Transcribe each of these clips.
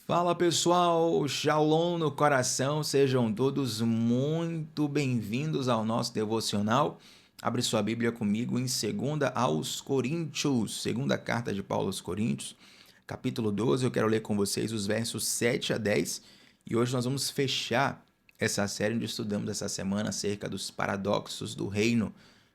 Fala pessoal, Shalom no coração, sejam todos muito bem-vindos ao nosso devocional. Abre sua Bíblia comigo em 2 aos Coríntios, segunda carta de Paulo aos Coríntios, capítulo 12. Eu quero ler com vocês os versos 7 a 10 e hoje nós vamos fechar essa série onde estudamos essa semana acerca dos paradoxos do reino.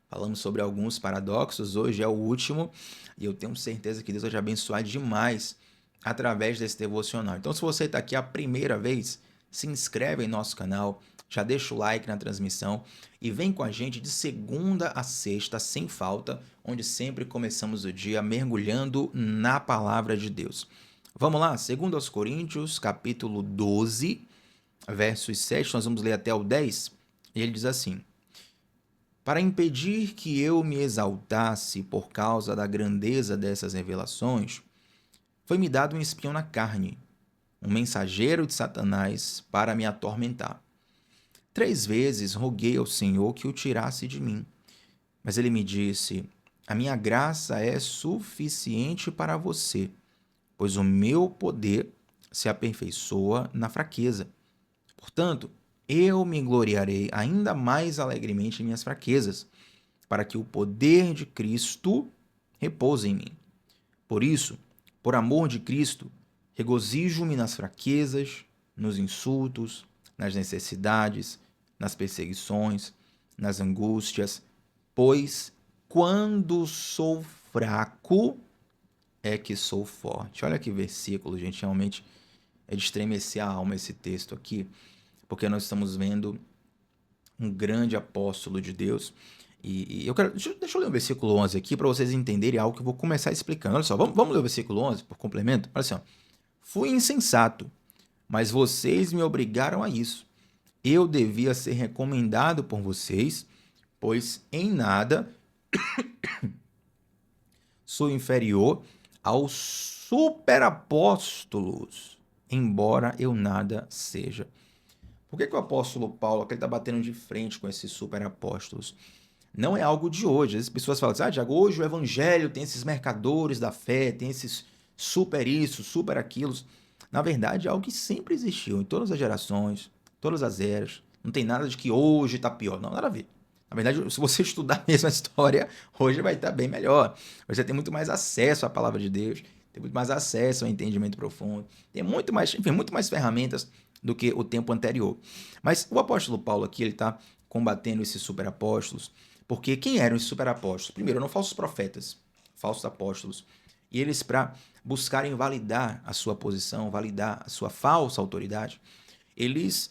Falamos sobre alguns paradoxos, hoje é o último e eu tenho certeza que Deus vai te abençoar demais através desse devocional. Então, se você está aqui a primeira vez, se inscreve em nosso canal, já deixa o like na transmissão e vem com a gente de segunda a sexta, sem falta, onde sempre começamos o dia mergulhando na palavra de Deus. Vamos lá, 2 aos Coríntios, capítulo 12, versos 7, nós vamos ler até o 10, e ele diz assim: Para impedir que eu me exaltasse por causa da grandeza dessas revelações, foi-me dado um espião na carne, um mensageiro de Satanás para me atormentar. 3 vezes roguei ao Senhor que o tirasse de mim, mas ele me disse: A minha graça é suficiente para você, pois o meu poder se aperfeiçoa na fraqueza. Portanto, eu me gloriarei ainda mais alegremente em minhas fraquezas, para que o poder de Cristo repouse em mim. Por isso, por amor de Cristo, regozijo-me nas fraquezas, nos insultos, nas necessidades, nas perseguições, nas angústias, pois quando sou fraco é que sou forte. Olha que versículo, gente, realmente é de estremecer a alma esse texto aqui, porque nós estamos vendo um grande apóstolo de Deus. E eu quero. Deixa eu ler o versículo 11 aqui para vocês entenderem algo que eu vou começar explicando. Olha só, vamos ler o versículo 11 por complemento? Olha assim: Fui insensato, mas vocês me obrigaram a isso. Eu devia ser recomendado por vocês, pois em nada sou inferior aos superapóstolos, embora eu nada seja. Por que o apóstolo Paulo aqui está batendo de frente com esses superapóstolos? Não é algo de hoje. As pessoas falam assim: Tiago, hoje o evangelho tem esses mercadores da fé, tem esses super isso, super aquilo. Na verdade, é algo que sempre existiu em todas as gerações, todas as eras. Não tem nada de que hoje está pior. Não, nada a ver. Na verdade, se você estudar mesmo a história, hoje vai estar bem melhor. Você tem muito mais acesso à palavra de Deus, tem muito mais acesso ao entendimento profundo, tem muito mais, enfim, muito mais ferramentas do que o tempo anterior. Mas o apóstolo Paulo aqui, ele está combatendo esses superapóstolos, porque quem eram esses superapóstolos? Primeiro, eram falsos profetas, falsos apóstolos. E eles, para buscarem validar a sua posição, validar a sua falsa autoridade, eles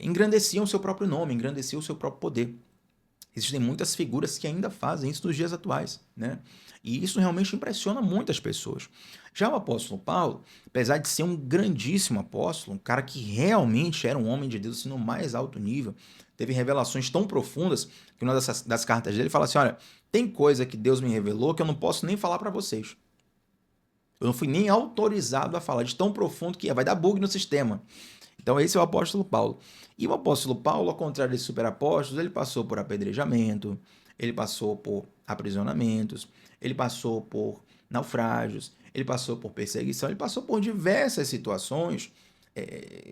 engrandeciam o seu próprio nome, engrandeciam o seu próprio poder. Existem muitas figuras que ainda fazem isso nos dias atuais, né? E isso realmente impressiona muitas pessoas. Já o apóstolo Paulo, apesar de ser um grandíssimo apóstolo, um cara que realmente era um homem de Deus assim, no mais alto nível, teve revelações tão profundas que uma das cartas dele fala assim: olha, tem coisa que Deus me revelou que eu não posso nem falar para vocês. Eu não fui nem autorizado a falar de tão profundo que é, vai dar bug no sistema. Então esse é o apóstolo Paulo. E o apóstolo Paulo, ao contrário desses superapóstolos, ele passou por apedrejamento, ele passou por aprisionamentos, ele passou por naufrágios, ele passou por perseguição, ele passou por diversas situações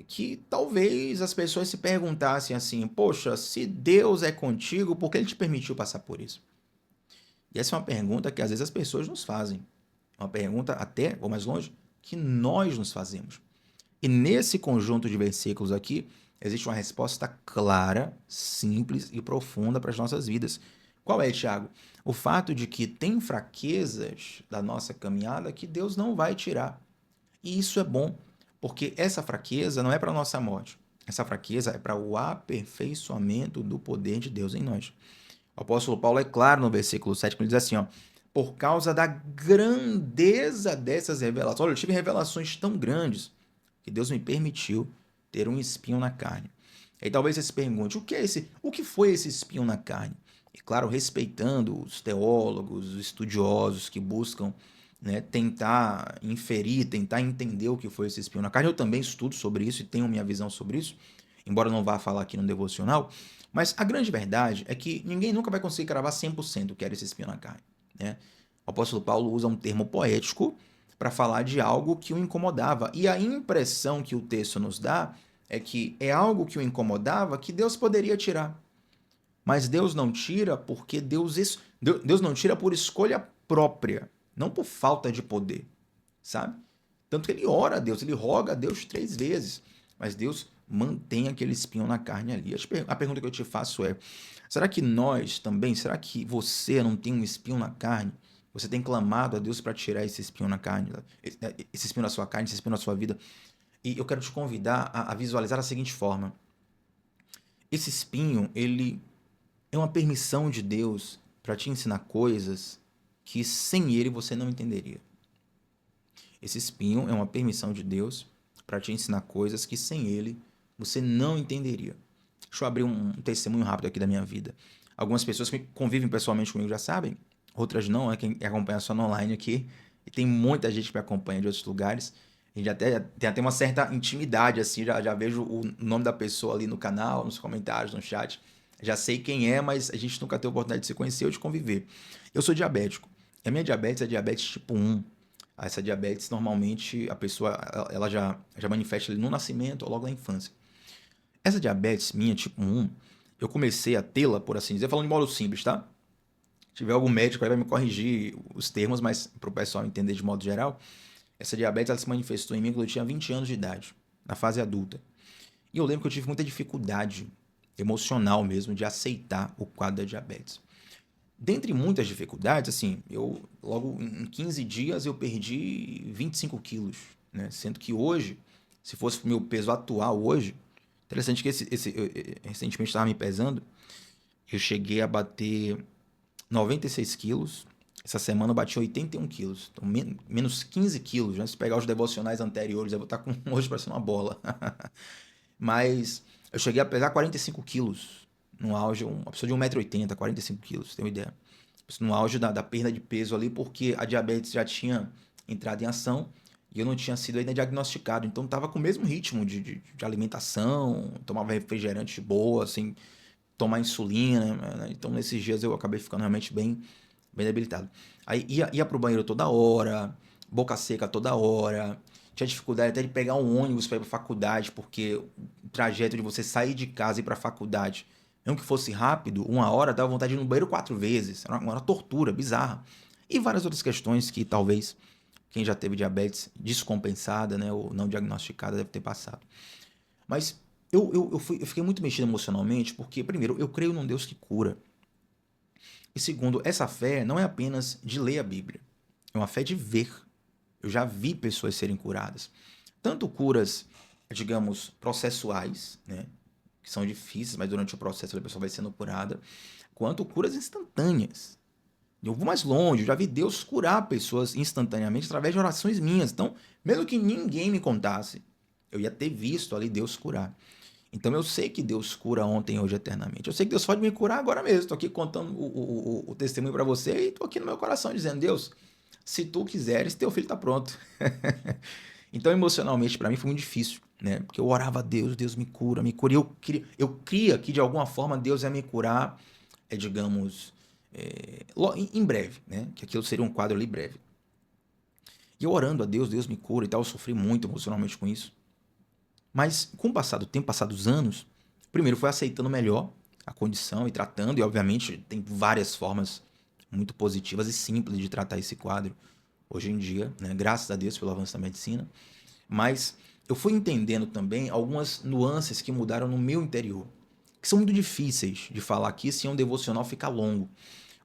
que talvez as pessoas se perguntassem assim: poxa, se Deus é contigo, por que ele te permitiu passar por isso? E essa é uma pergunta que às vezes as pessoas nos fazem. É uma pergunta até, vou mais longe, que nós nos fazemos. E nesse conjunto de versículos aqui, existe uma resposta clara, simples e profunda para as nossas vidas. Qual é, Tiago? O fato de que tem fraquezas da nossa caminhada que Deus não vai tirar. E isso é bom, porque essa fraqueza não é para a nossa morte. Essa fraqueza é para o aperfeiçoamento do poder de Deus em nós. O apóstolo Paulo é claro no versículo 7, que ele diz assim, ó: por causa da grandeza dessas revelações. Olha, eu tive revelações tão grandes que Deus me permitiu ter um espinho na carne. E aí talvez você se pergunte: o que foi esse espinho na carne? E claro, respeitando os teólogos, os estudiosos que buscam, né, tentar inferir, tentar entender o que foi esse espinho na carne. Eu também estudo sobre isso e tenho minha visão sobre isso, embora eu não vá falar aqui no devocional. Mas a grande verdade é que ninguém nunca vai conseguir cravar 100% o que era esse espinho na carne, né? O apóstolo Paulo usa um termo poético para falar de algo que o incomodava. E a impressão que o texto nos dá é que é algo que o incomodava que Deus poderia tirar. Mas Deus não tira porque Deus não tira por escolha própria, não por falta de poder, sabe? Tanto que ele ora a Deus, ele roga a Deus 3 vezes, mas Deus mantém aquele espinho na carne ali. A pergunta que eu te faço é: será que nós também, será que você não tem um espinho na carne? Você tem clamado a Deus para tirar esse espinho na carne, esse espinho na sua carne, esse espinho na sua vida? E eu quero te convidar a visualizar da seguinte forma: esse espinho, ele é uma permissão de Deus para te ensinar coisas que sem ele você não entenderia. Esse espinho é uma permissão de Deus para te ensinar coisas que sem ele você não entenderia. Deixa eu abrir um testemunho rápido aqui da minha vida. Algumas pessoas que convivem pessoalmente comigo já sabem, outras não, é quem acompanha só no online aqui. E tem muita gente que me acompanha de outros lugares. A gente até tem até uma certa intimidade, assim, já vejo o nome da pessoa ali no canal, nos comentários, no chat. Já sei quem é, mas a gente nunca teve a oportunidade de se conhecer ou de conviver. Eu sou diabético. E a minha diabetes é diabetes tipo 1. Essa diabetes, normalmente, a pessoa ela já manifesta ali no nascimento ou logo na infância. Essa diabetes minha, tipo 1, eu comecei a tê-la, por assim dizer, falando de modo simples, tá? Se tiver algum médico aí vai me corrigir os termos, mas para o pessoal entender de modo geral, essa diabetes ela se manifestou em mim quando eu tinha 20 anos de idade, na fase adulta. E eu lembro que eu tive muita dificuldade emocional mesmo de aceitar o quadro da diabetes. Dentre muitas dificuldades, assim, eu logo em 15 dias eu perdi 25 quilos, né? Sendo que hoje, se fosse o meu peso atual hoje, interessante que recentemente estava me pesando, eu cheguei a bater 96 quilos, essa semana eu bati 81 quilos, então menos 15 quilos, né? Se pegar os devocionais anteriores, eu vou estar com hoje parecendo uma bola. Mas eu cheguei a pesar 45 quilos no auge, uma pessoa de 1,80 m, 45 quilos, tem uma ideia. Isso no auge da perda de peso ali, porque a diabetes já tinha entrado em ação e eu não tinha sido ainda diagnosticado. Então estava com o mesmo ritmo de alimentação, tomava refrigerante boa, assim, tomar insulina, né? Então nesses dias eu acabei ficando realmente bem debilitado. Aí ia pro banheiro toda hora, boca seca toda hora, tinha dificuldade até de pegar um ônibus para ir pra faculdade, porque o trajeto de você sair de casa e ir pra faculdade, mesmo que fosse rápido, 1 hora, dava vontade de ir no banheiro 4 vezes. Era uma tortura bizarra. E várias outras questões que talvez quem já teve diabetes descompensada, né, ou não diagnosticada deve ter passado. Mas eu fiquei muito mexido emocionalmente porque, primeiro, eu creio num Deus que cura. E segundo, essa fé não é apenas de ler a Bíblia, é uma fé de ver. Eu já vi pessoas serem curadas. Tanto curas, digamos, processuais, né, que são difíceis, mas durante o processo a pessoa vai sendo curada, quanto curas instantâneas. Eu vou mais longe, eu já vi Deus curar pessoas instantaneamente através de orações minhas. Então, mesmo que ninguém me contasse, eu ia ter visto ali Deus curar. Então eu sei que Deus cura ontem, hoje, eternamente. Eu sei que Deus pode me curar agora mesmo. Estou aqui contando o testemunho para você e estou aqui no meu coração dizendo: Deus, se tu quiseres, teu filho está pronto. Então, emocionalmente, para mim foi muito difícil, né? Porque eu orava a Deus, Deus me cura, me cura. E eu cria que de alguma forma Deus ia me curar, digamos, em breve, né? Que aquilo seria um quadro ali breve. E eu orando a Deus, Deus me cura e tal, eu sofri muito emocionalmente com isso. Mas com o passar do tempo, passados os anos, primeiro foi aceitando melhor a condição e tratando, e obviamente tem várias formas muito positivas e simples de tratar esse quadro hoje em dia, né? Graças a Deus pelo avanço da medicina. Mas eu fui entendendo também algumas nuances que mudaram no meu interior, que são muito difíceis de falar aqui se um devocional ficar longo.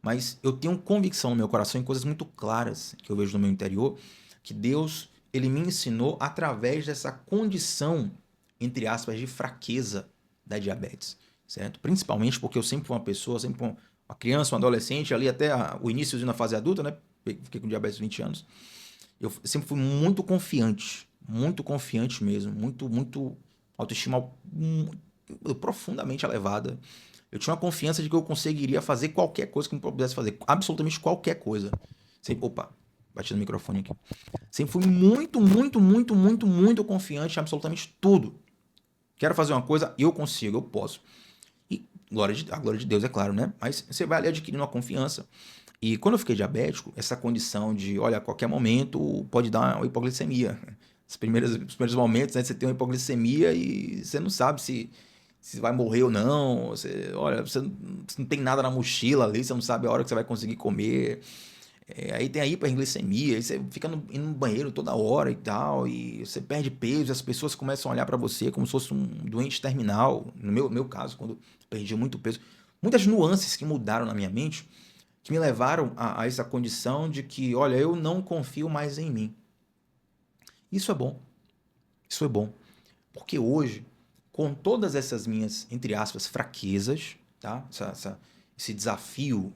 Mas eu tenho convicção no meu coração em coisas muito claras que eu vejo no meu interior, que Deus ele me ensinou através dessa condição, entre aspas, de fraqueza da diabetes, certo? Principalmente porque eu sempre fui uma pessoa, sempre fui uma criança, um adolescente, ali até o início na fase adulta, né? Fiquei com diabetes 20 anos. Eu sempre fui muito confiante mesmo, muito autoestima profundamente elevada. Eu tinha uma confiança de que eu conseguiria fazer qualquer coisa que eu pudesse fazer, absolutamente qualquer coisa. Sempre, opa, bati no microfone aqui. Sempre fui muito confiante em absolutamente tudo. Quero fazer uma coisa, eu consigo, eu posso. E a glória de Deus, é claro, né? Mas você vai ali adquirindo uma confiança. E quando eu fiquei diabético, essa condição de, olha, a qualquer momento pode dar uma hipoglicemia. Os primeiros momentos, né, você tem uma hipoglicemia e você não sabe se vai morrer ou não. Olha, você não tem nada na mochila ali, você não sabe a hora que você vai conseguir comer. Aí tem a hiperglicemia, aí você fica indo no banheiro toda hora e tal, e você perde peso, e as pessoas começam a olhar para você como se fosse um doente terminal. No meu caso, quando eu perdi muito peso. Muitas nuances que mudaram na minha mente, que me levaram a essa condição de que, olha, eu não confio mais em mim. Isso é bom, isso é bom. Porque hoje, com todas essas minhas, entre aspas, fraquezas, tá? Esse desafio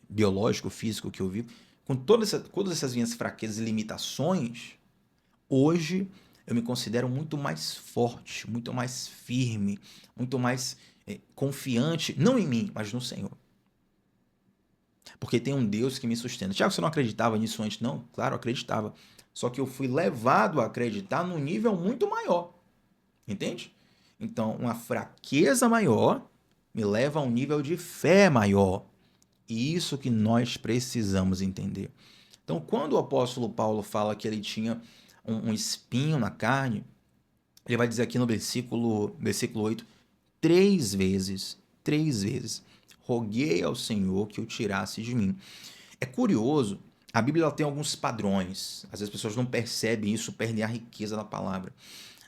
biológico, físico que eu vivo, com todas essas minhas fraquezas e limitações, hoje eu me considero muito mais forte, muito mais firme, muito mais confiante, não em mim, mas no Senhor. Porque tem um Deus que me sustenta. Tiago, você não acreditava nisso antes? Não, claro, eu acreditava. Só que eu fui levado a acreditar num nível muito maior. Entende? Então, uma fraqueza maior me leva a um nível de fé maior. E isso que nós precisamos entender. Então, quando o apóstolo Paulo fala que ele tinha um espinho na carne, ele vai dizer aqui no versículo 8, três vezes, roguei ao Senhor que o tirasse de mim. É curioso, a Bíblia ela tem alguns padrões. Às vezes as pessoas não percebem isso, perdem a riqueza da palavra.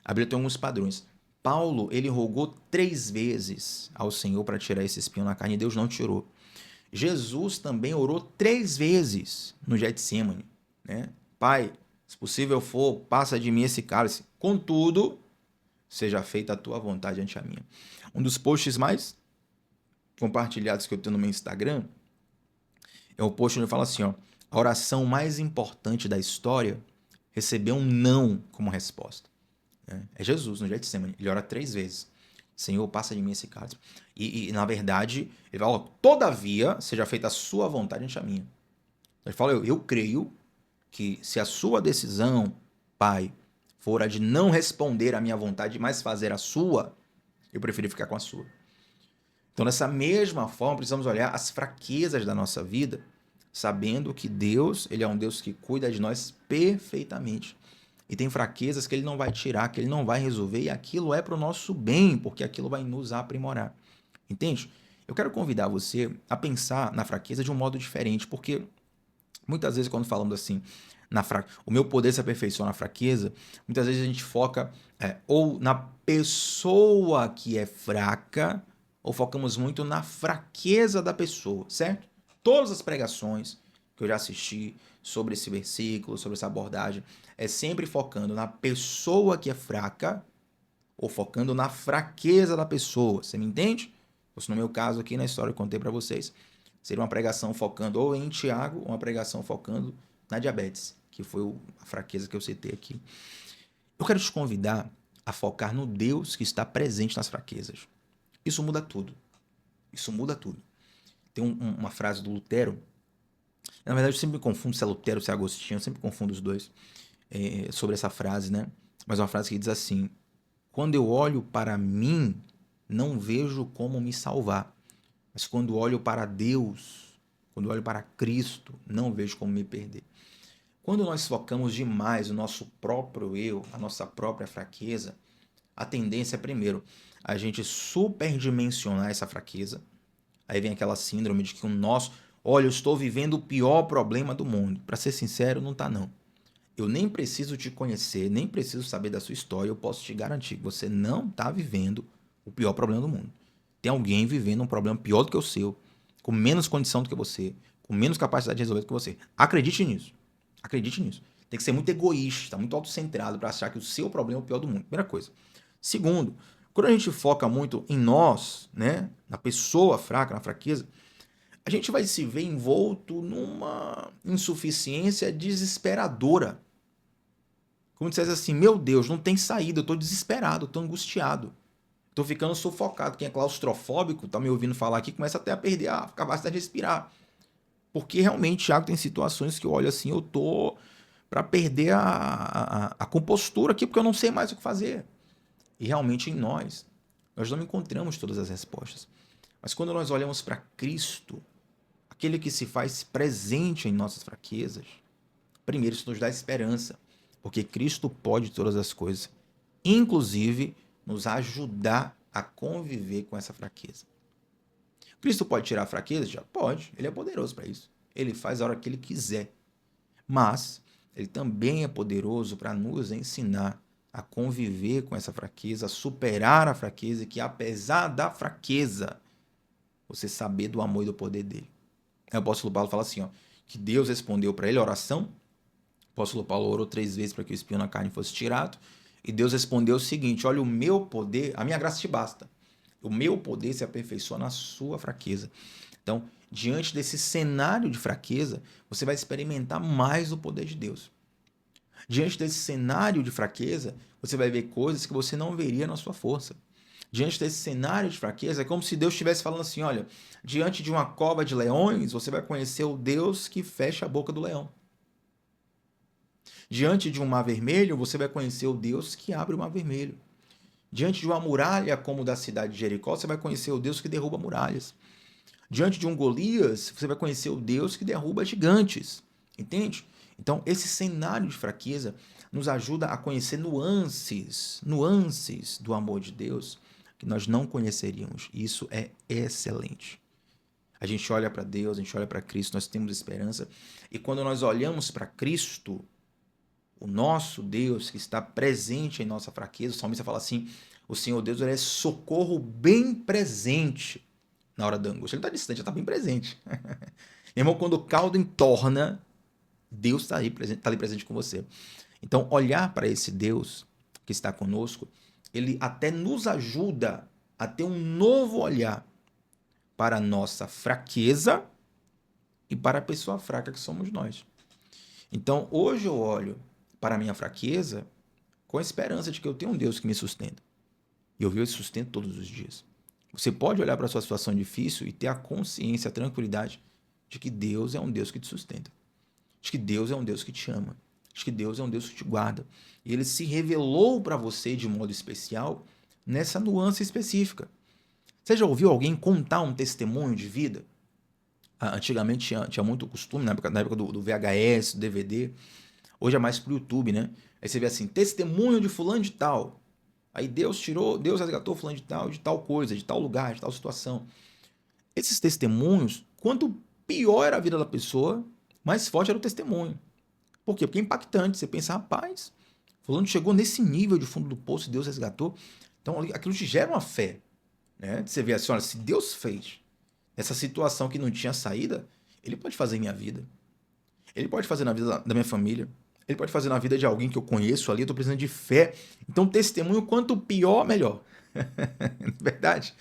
A Bíblia tem alguns padrões. Paulo, ele rogou 3 vezes ao Senhor para tirar esse espinho na carne e Deus não tirou. Jesus também orou 3 vezes no Getsemane, né? Pai, se possível for, passa de mim esse cálice. Contudo, seja feita a tua vontade ante a minha. Um dos posts mais compartilhados que eu tenho no meu Instagram é o post onde eu falo assim, ó, a oração mais importante da história recebeu um não como resposta. É Jesus no Getsemane. Ele ora 3 vezes. Senhor, passa de mim esse cálice. Na verdade, ele fala, todavia, seja feita a sua vontade ante a minha. Ele fala, eu creio que se a sua decisão, Pai, for a de não responder à minha vontade, mas fazer a sua, eu prefiro ficar com a sua. Então, dessa mesma forma, precisamos olhar as fraquezas da nossa vida, sabendo que Deus, ele é um Deus que cuida de nós perfeitamente. E tem fraquezas que ele não vai tirar, que ele não vai resolver, e aquilo é para o nosso bem, porque aquilo vai nos aprimorar. Entende? Eu quero convidar você a pensar na fraqueza de um modo diferente, porque muitas vezes quando falamos assim, o meu poder se aperfeiçoa na fraqueza, muitas vezes a gente foca ou na pessoa que é fraca, ou focamos muito na fraqueza da pessoa, certo? Todas as pregações que eu já assisti sobre esse versículo, sobre essa abordagem, é sempre focando na pessoa que é fraca ou focando na fraqueza da pessoa. Você me entende? Ou se no meu caso aqui na história que eu contei para vocês, seria uma pregação focando ou em Tiago, ou uma pregação focando na diabetes, que foi a fraqueza que eu citei aqui. Eu quero te convidar a focar no Deus que está presente nas fraquezas. Isso muda tudo. Isso muda tudo. Tem uma frase do Lutero. Na verdade, eu sempre me confundo se é Lutero ou se é Agostinho, eu sempre confundo os dois sobre essa frase, né? Mas é uma frase que diz assim: quando eu olho para mim, não vejo como me salvar. Mas quando olho para Deus, quando olho para Cristo, não vejo como me perder. Quando nós focamos demais o nosso próprio eu, a nossa própria fraqueza, a tendência é, primeiro, a gente superdimensionar essa fraqueza. Aí vem aquela síndrome de que olha, eu estou vivendo o pior problema do mundo. Para ser sincero, não está não. Eu nem preciso te conhecer, nem preciso saber da sua história, eu posso te garantir que você não está vivendo o pior problema do mundo. Tem alguém vivendo um problema pior do que o seu, com menos condição do que você, com menos capacidade de resolver do que você. Acredite nisso. Acredite nisso. Tem que ser muito egoísta, muito autocentrado para achar que o seu problema é o pior do mundo. Primeira coisa. Segundo, quando a gente foca muito em nós, né, na pessoa fraca, na fraqueza, a gente vai se ver envolto numa insuficiência desesperadora. Como se dissesse assim, meu Deus, não tem saída, eu tô desesperado, eu tô angustiado. Tô ficando sufocado. Quem é claustrofóbico, tá me ouvindo falar aqui, começa até a perder a capacidade de respirar. Porque realmente, Thiago, tem situações que eu olho assim, eu tô para perder a compostura aqui, porque eu não sei mais o que fazer. E realmente em nós não encontramos todas as respostas. Mas quando nós olhamos para Cristo, aquele que se faz presente em nossas fraquezas, primeiro isso nos dá esperança, porque Cristo pode todas as coisas, inclusive nos ajudar a conviver com essa fraqueza. Cristo pode tirar a fraqueza? Já pode, ele é poderoso para isso. Ele faz a hora que ele quiser. Mas ele também é poderoso para nos ensinar a conviver com essa fraqueza, a superar a fraqueza, e que apesar da fraqueza, você saber do amor e do poder dele. O apóstolo Paulo fala assim, ó, que Deus respondeu para ele a oração. O apóstolo Paulo orou 3 vezes para que o espinho na carne fosse tirado. E Deus respondeu o seguinte: olha, o meu poder, a minha graça te basta. O meu poder se aperfeiçoa na sua fraqueza. Então, diante desse cenário de fraqueza, você vai experimentar mais o poder de Deus. Diante desse cenário de fraqueza, você vai ver coisas que você não veria na sua força. Diante desse cenário de fraqueza, é como se Deus estivesse falando assim, olha, diante de uma cova de leões, você vai conhecer o Deus que fecha a boca do leão. Diante de um mar vermelho, você vai conhecer o Deus que abre o mar vermelho. Diante de uma muralha como o da cidade de Jericó, você vai conhecer o Deus que derruba muralhas. Diante de um Golias, você vai conhecer o Deus que derruba gigantes. Entende? Então, esse cenário de fraqueza nos ajuda a conhecer nuances do amor de Deus que nós não conheceríamos. Isso é excelente. A gente olha para Deus, a gente olha para Cristo, nós temos esperança. E quando nós olhamos para Cristo, o nosso Deus que está presente em nossa fraqueza, o salmista fala assim, o Senhor Deus ele é socorro bem presente na hora da angústia. Ele está distante, ele está bem presente. Irmão, quando o caldo entorna, Deus está ali presente com você. Então, olhar para esse Deus que está conosco, ele até nos ajuda a ter um novo olhar para a nossa fraqueza e para a pessoa fraca que somos nós. Então, hoje eu olho para a minha fraqueza com a esperança de que eu tenho um Deus que me sustenta. E eu vi esse sustento todos os dias. Você pode olhar para a sua situação difícil e ter a consciência, a tranquilidade de que Deus é um Deus que te sustenta. De que Deus é um Deus que te ama. De que Deus é um Deus que te guarda. E ele se revelou para você de modo especial nessa nuance específica. Você já ouviu alguém contar um testemunho de vida? Antigamente tinha muito costume, na época do VHS, do DVD. Hoje é mais pro YouTube, né? Aí você vê assim, testemunho de fulano de tal. Aí Deus resgatou fulano de tal coisa, de tal lugar, de tal situação. Esses testemunhos, quanto pior era a vida da pessoa, mais forte era o testemunho. Por quê? Porque é impactante. Você pensa, rapaz, fulano chegou nesse nível de fundo do poço e Deus resgatou. Então aquilo te gera uma fé. Né? Você vê assim, olha, se Deus fez essa situação que não tinha saída, ele pode fazer em minha vida. Ele pode fazer na vida da minha família. Ele pode fazer na vida de alguém que eu conheço ali, eu estou precisando de fé. Então, testemunho, quanto pior, melhor. Verdade?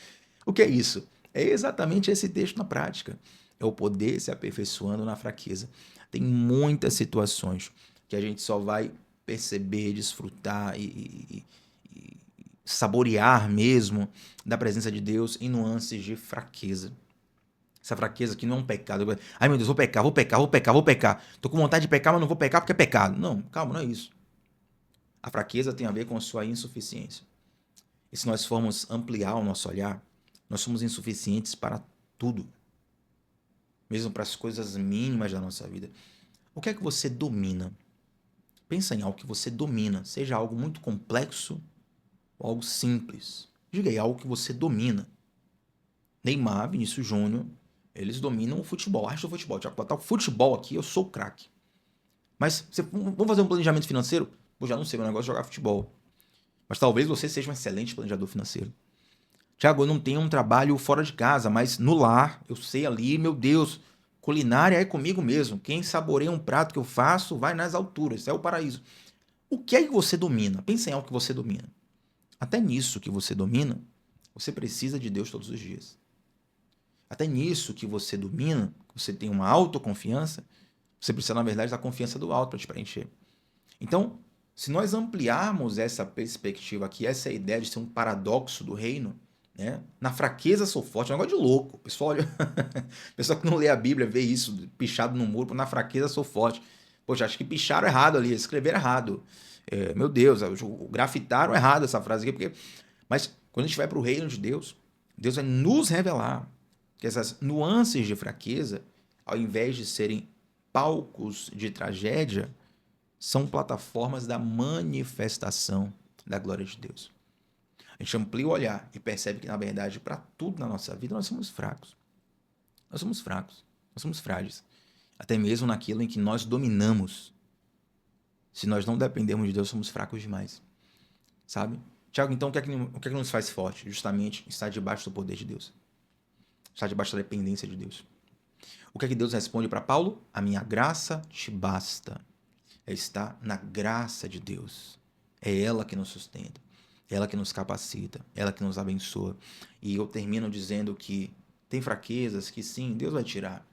O que é isso? É exatamente esse texto na prática. É o poder se aperfeiçoando na fraqueza. Tem muitas situações que a gente só vai perceber, desfrutar e saborear mesmo da presença de Deus em nuances de fraqueza. Essa fraqueza que não é um pecado. Ai, meu Deus, vou pecar. Tô com vontade de pecar, mas não vou pecar porque é pecado. Não, calma, não é isso. A fraqueza tem a ver com a sua insuficiência. E se nós formos ampliar o nosso olhar, nós somos insuficientes para tudo. Mesmo para as coisas mínimas da nossa vida. O que é que você domina? Pensa em algo que você domina, seja algo muito complexo ou algo simples. Diga aí, algo que você domina. Neymar, Vinícius Júnior, eles dominam o futebol. Acho o futebol. Já botar o futebol aqui, eu sou craque. Mas vamos fazer um planejamento financeiro? Eu já não sei, meu negócio é jogar futebol. Mas talvez você seja um excelente planejador financeiro. Tiago, eu não tenho um trabalho fora de casa, mas no lar, eu sei ali, meu Deus, culinária é comigo mesmo. Quem saboreia um prato que eu faço vai nas alturas. Isso é o paraíso. O que é que você domina? Pensa em algo que você domina. Até nisso que você domina, você precisa de Deus todos os dias. Até nisso que você domina, você tem uma autoconfiança, você precisa, na verdade, da confiança do alto para te preencher. Então, se nós ampliarmos essa perspectiva aqui, essa ideia de ser um paradoxo do reino, né? Na fraqueza sou forte, é um negócio de louco. Pessoal, olha, pessoal que não lê a Bíblia vê isso, pichado no muro, na fraqueza sou forte. Poxa, acho que picharam errado ali, escreveram errado. Meu Deus, grafitaram errado essa frase aqui, porque... Mas quando a gente vai para o reino de Deus, Deus vai nos revelar que essas nuances de fraqueza, ao invés de serem palcos de tragédia, são plataformas da manifestação da glória de Deus. A gente amplia o olhar e percebe que, na verdade, para tudo na nossa vida, nós somos fracos. Nós somos fracos. Nós somos frágeis. Até mesmo naquilo em que nós dominamos. Se nós não dependemos de Deus, somos fracos demais. Sabe? Tiago, então o que é que nos faz forte? Justamente estar debaixo do poder de Deus. Estar debaixo da dependência de Deus. O que é que Deus responde para Paulo? A minha graça te basta. É estar na graça de Deus. É ela que nos sustenta. É ela que nos capacita. É ela que nos abençoa. E eu termino dizendo que tem fraquezas que sim, Deus vai tirar.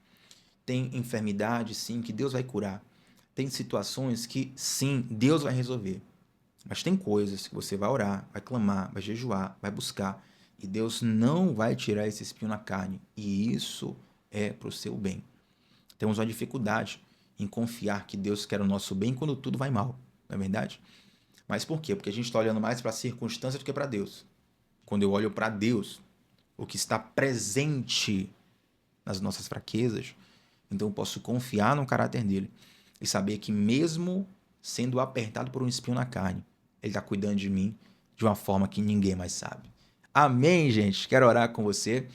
Tem enfermidade, sim, que Deus vai curar. Tem situações que sim, Deus vai resolver. Mas tem coisas que você vai orar, vai clamar, vai jejuar, vai buscar. E Deus não vai tirar esse espinho na carne. E isso é para o seu bem. Temos uma dificuldade em confiar que Deus quer o nosso bem quando tudo vai mal. Não é verdade? Mas por quê? Porque a gente está olhando mais para a circunstância do que para Deus. Quando eu olho para Deus, o que está presente nas nossas fraquezas, então eu posso confiar no caráter dele e saber que mesmo sendo apertado por um espinho na carne, ele está cuidando de mim de uma forma que ninguém mais sabe. Amém, gente? Quero orar com você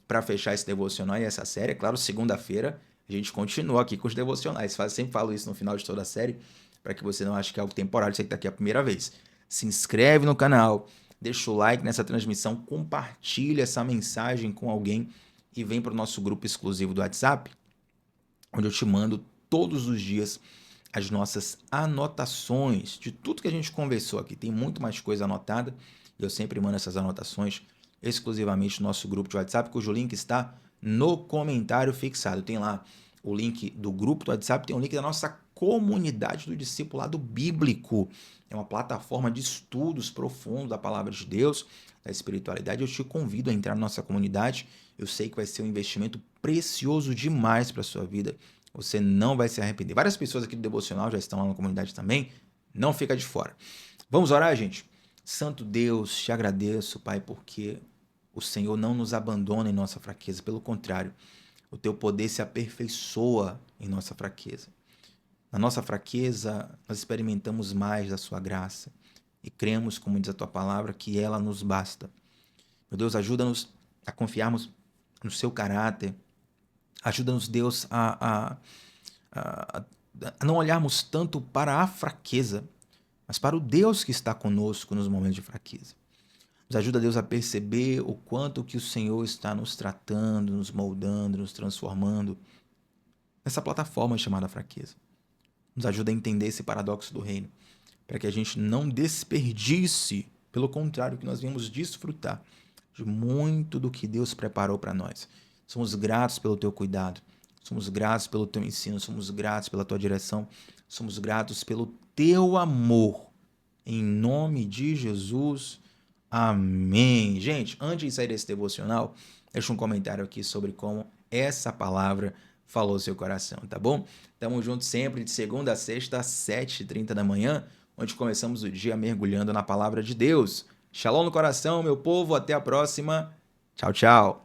para fechar esse devocional e essa série. É claro, segunda-feira a gente continua aqui com os devocionais. Sempre falo isso no final de toda a série, para que você não ache que é algo temporário, você que está aqui a primeira vez. Se inscreve no canal, deixa o like nessa transmissão, compartilha essa mensagem com alguém e vem para o nosso grupo exclusivo do WhatsApp, onde eu te mando todos os dias as nossas anotações de tudo que a gente conversou aqui. Tem muito mais coisa anotada e eu sempre mando essas anotações exclusivamente no nosso grupo de WhatsApp, cujo link está no comentário fixado. Tem lá o link do grupo do WhatsApp, tem o link da nossa comunidade do discipulado bíblico. É uma plataforma de estudos profundos da palavra de Deus, da espiritualidade. Eu te convido a entrar na nossa comunidade. Eu sei que vai ser um investimento precioso demais para a sua vida. Você não vai se arrepender. Várias pessoas aqui do Devocional já estão lá na comunidade também. Não fica de fora. Vamos orar, gente? Santo Deus, te agradeço, Pai, porque o Senhor não nos abandona em nossa fraqueza. Pelo contrário, o teu poder se aperfeiçoa em nossa fraqueza. Na nossa fraqueza, nós experimentamos mais da sua graça e cremos, como diz a tua palavra, que ela nos basta. Meu Deus, ajuda-nos a confiarmos no seu caráter. Ajuda-nos, Deus, a não olharmos tanto para a fraqueza, mas para o Deus que está conosco nos momentos de fraqueza. Nos ajuda, Deus, a perceber o quanto que o Senhor está nos tratando, nos moldando, nos transformando nessa plataforma chamada fraqueza. Nos ajuda a entender esse paradoxo do reino, para que a gente não desperdice, pelo contrário, que nós venhamos desfrutar de muito do que Deus preparou para nós. Somos gratos pelo teu cuidado, somos gratos pelo teu ensino, somos gratos pela tua direção, somos gratos pelo teu amor. Em nome de Jesus, amém. Gente, antes de sair desse devocional, deixa um comentário aqui sobre como essa palavra falou seu coração, tá bom? Tamo junto sempre de segunda a sexta, às 7h30 da manhã, onde começamos o dia mergulhando na palavra de Deus. Shalom no coração, meu povo. Até a próxima. Tchau, tchau.